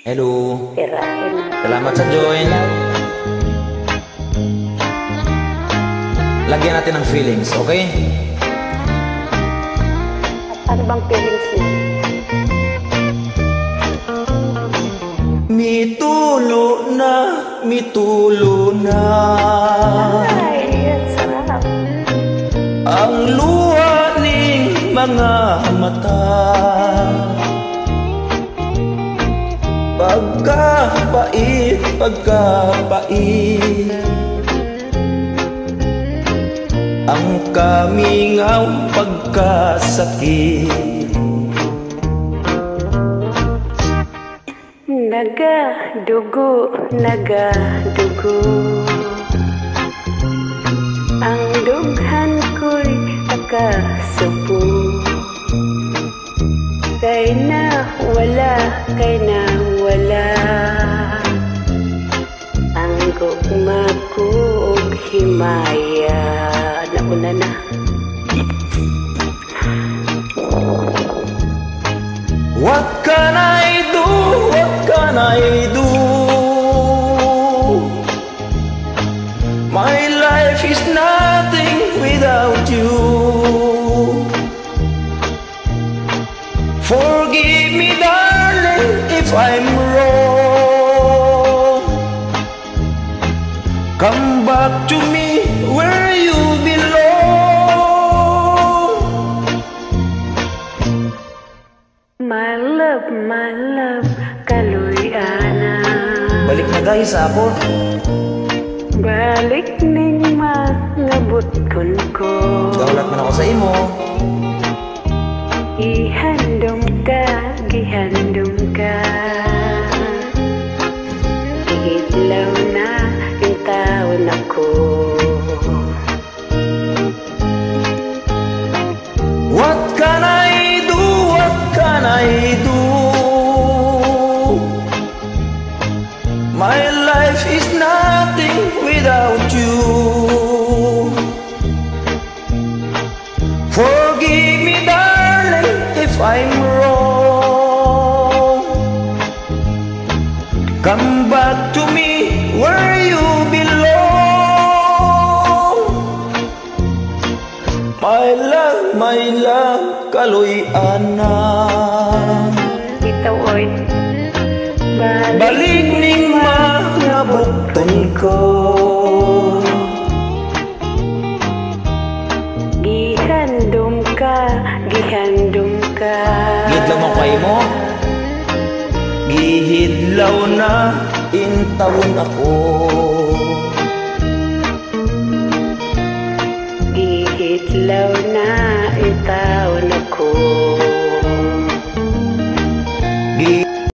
Hello. Tirahin na. Salamat sa join. Lagyan natin ng feelings, okay? Ano bang feelings niya? Mitulo na Ay, ang sarap. ang luha ning mga mata. Pagkapait ang kamingaw pagkasakit. Nagadugo ang dughan ko'y nakasupo. Kay na wala ang gugma ko og himaya. Nauna na. What can I do? What can I do? My life is nothing without you. Forgive me, darling, if I'm wrong. Come back to me where you belong. My love, kaluy-ana. Balik na guys ako. Balik ning mga butkon ko. Gawlat man ako sa imo. Gihandom ka Ihidlaw na yung taon ako. What can I do? What can I do? My life is nothing without you. Forgive me, darling, if I'm wrong. Come back to me where you belong. My love, kaluy-ana. Ito oy, Balik ning mga bukton ko. Gihandom ka Gihidlaw mo kay mo. Gihidlaw na intawon ako. Gihidlaw na yung taon